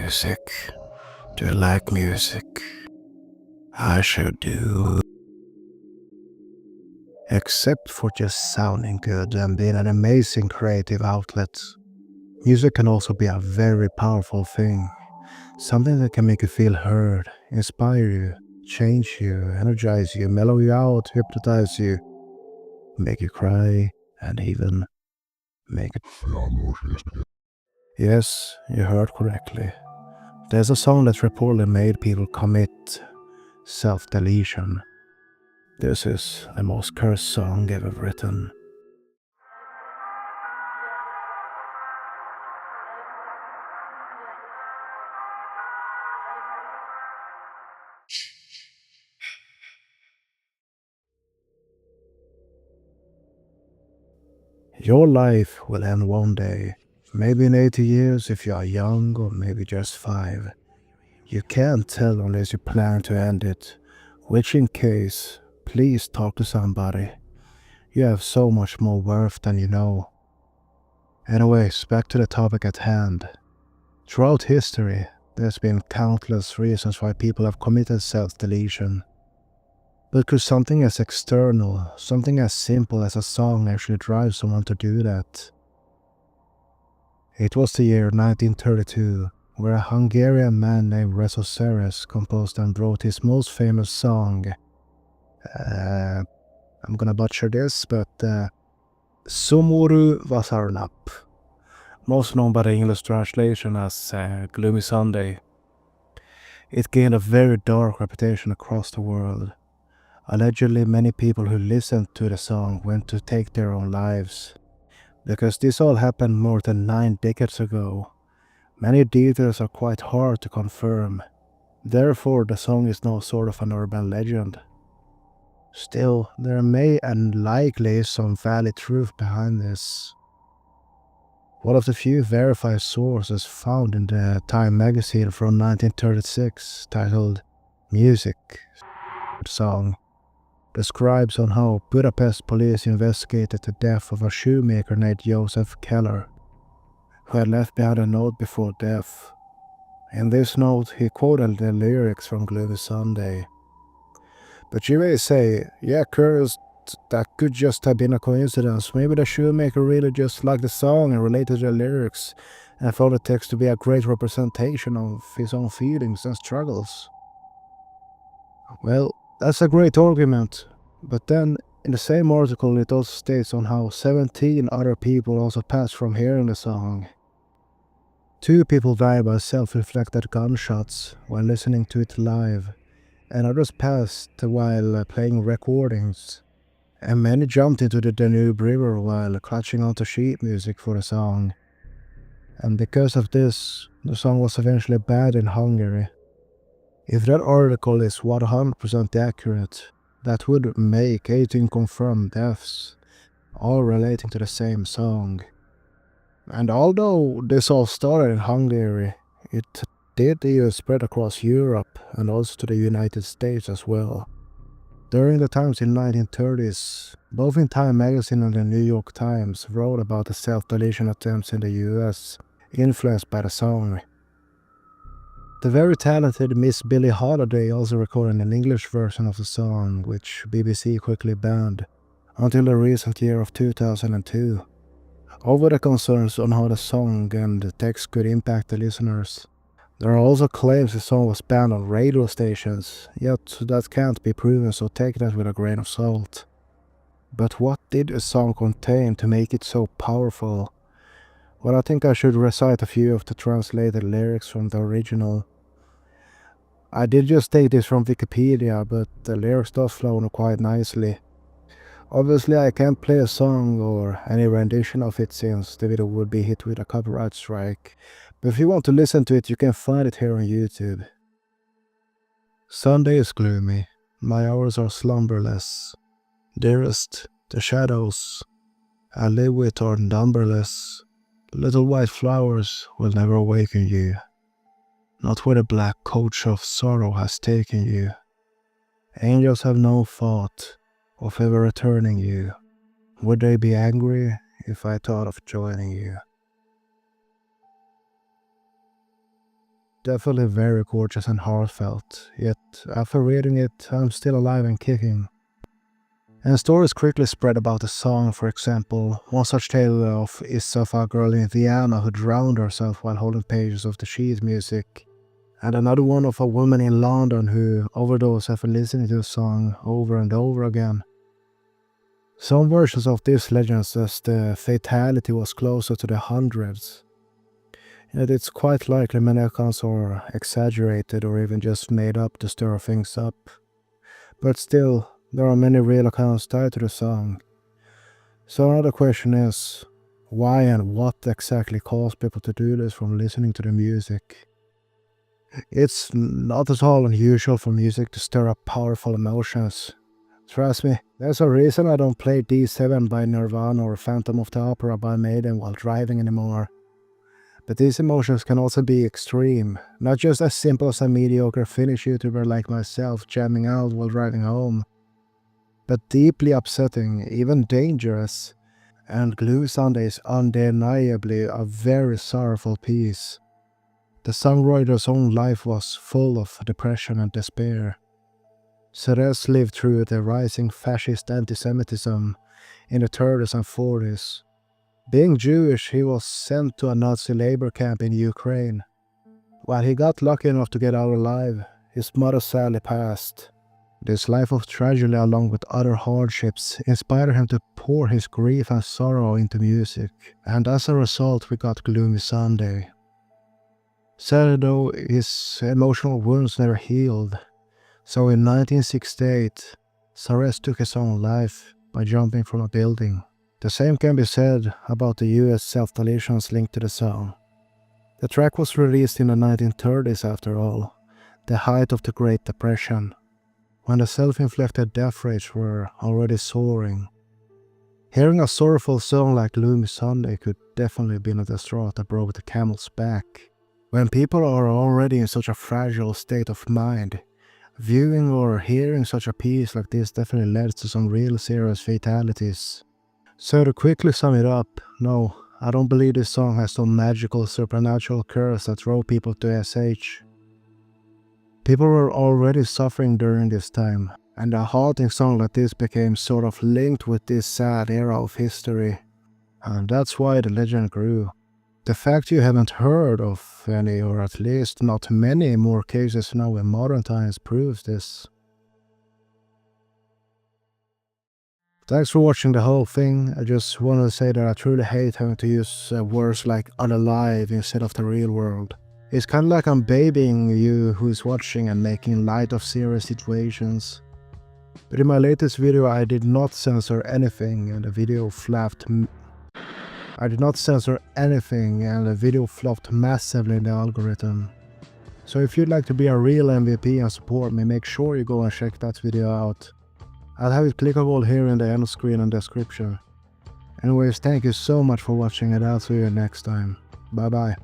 music. Do you like music? I sure do. Except for just sounding good and being an amazing creative outlet, music can also be a very powerful thing. Something that can make you feel heard, inspire you, change you, energize you, mellow you out, hypnotize you, make you cry, and even make it. Yes, you heard correctly. There's a song that reportedly made people commit self-deletion. This is the most cursed song ever written. Your life will end one day, maybe in 80 years if you are young, or maybe just 5. You can't tell unless you plan to end it, which in case, please talk to somebody. You have so much more worth than you know. Anyways, back to the topic at hand. Throughout history, there's been countless reasons why people have committed self-deletion. But could something as external, something as simple as a song actually drive someone to do that? It was the year 1932, where a Hungarian man named Rezső Seress composed and wrote his most famous song. I'm gonna butcher this, but Szomorú Vasárnap, most known by the English translation as Gloomy Sunday. It gained a very dark reputation across the world. Allegedly, many people who listened to the song went to take their own lives. Because this all happened more than 9 decades ago, many details are quite hard to confirm. Therefore, the song is now sort of an urban legend. Still, there may and likely is some valid truth behind this. One of the few verified sources found in the Time magazine from 1936, titled Music Song, describes on how Budapest police investigated the death of a shoemaker named Joseph Keller, who had left behind a note before death. In this note, he quoted the lyrics from Gloomy Sunday. But you may say, yeah, curious, that could just have been a coincidence. Maybe the shoemaker really just liked the song and related to the lyrics, and found the text to be a great representation of his own feelings and struggles. Well, that's a great argument, but then in the same article it also states on how 17 other people also passed from hearing the song. 2 people died by self-inflicted gunshots while listening to it live, and others passed while playing recordings, and many jumped into the Danube River while clutching onto sheet music for the song. And because of this, the song was eventually banned in Hungary. If that article is 100% accurate, that would make 18 confirmed deaths, all relating to the same song. And although this all started in Hungary, it did even spread across Europe and also to the United States as well. During the times in 1930s, both in Time magazine and the New York Times wrote about the self-deletion attempts in the US, influenced by the song. The very talented Miss Billie Holiday also recorded an English version of the song, which BBC quickly banned, until the recent year of 2002, over the concerns on how the song and the text could impact the listeners. There are also claims the song was banned on radio stations, yet that can't be proven, so take that with a grain of salt. But what did the song contain to make it so powerful? Well, I think I should recite a few of the translated lyrics from the original. I did just take this from Wikipedia, but the lyrics does flow quite nicely. Obviously, I can't play a song or any rendition of it since the video would be hit with a copyright strike, but if you want to listen to it, you can find it here on YouTube. Sunday is gloomy, my hours are slumberless. Dearest, the shadows I live with are numberless. Little white flowers will never awaken you, not where the black coach of sorrow has taken you. Angels have no thought of ever returning you. Would they be angry if I thought of joining you? definitely very gorgeous and heartfelt, yet after reading it, I'm still alive and kicking. And stories quickly spread about the song. For example, one such tale is of a girl in Vienna who drowned herself while holding pages of the sheet music, and another one of a woman in London who overdosed after listening to the song over and over again. Some versions of this legend says the fatality was closer to the hundreds, yet it's quite likely many accounts are exaggerated or even just made up to stir things up. But still, there are many real accounts tied to the song. So another question is, why and what exactly caused people to do this from listening to the music? It's not at all unusual for music to stir up powerful emotions. Trust me, there's a reason I don't play D7 by Nirvana or Phantom of the Opera by Maiden while driving anymore. But these emotions can also be extreme, not just as simple as a mediocre Finnish YouTuber like myself jamming out while driving home, but deeply upsetting, even dangerous. And Gloomy Sunday is undeniably a very sorrowful piece. The songwriter's own life was full of depression and despair. Seress lived through the rising fascist anti-Semitism in the 30s and 40s. Being Jewish, he was sent to a Nazi labor camp in Ukraine. While he got lucky enough to get out alive, his mother sadly passed. This life of tragedy, along with other hardships, inspired him to pour his grief and sorrow into music, and as a result we got Gloomy Sunday. Sadly though, his emotional wounds never healed. So in 1968, Seress took his own life by jumping from a building. The same can be said about the US self-deletions linked to the song. The track was released in the 1930s after all, the height of the Great Depression, when the self-inflicted death rates were already soaring. Hearing a sorrowful song like Gloomy Sunday could definitely have been a straw that broke the camel's back. When people are already in such a fragile state of mind, viewing or hearing such a piece like this definitely leads to some real serious fatalities. So to quickly sum it up, no, I don't believe this song has some magical supernatural curse that drove people to SH. People were already suffering during this time, and a haunting song like this became sort of linked with this sad era of history, and that's why the legend grew. The fact you haven't heard of any, or at least not many more cases now in modern times, proves this. Thanks for watching the whole thing. I just wanted to say that I truly hate having to use words like unalive instead of the real world. It's kind of like I'm babying you who's watching and making light of serious situations. But in my latest video I did not censor anything and the video flopped massively in the algorithm. So if you'd like to be a real MVP and support me, make sure you go and check that video out. I'll have it clickable here in the end screen and description. Anyways, thank you so much for watching and I'll see you next time. Bye bye.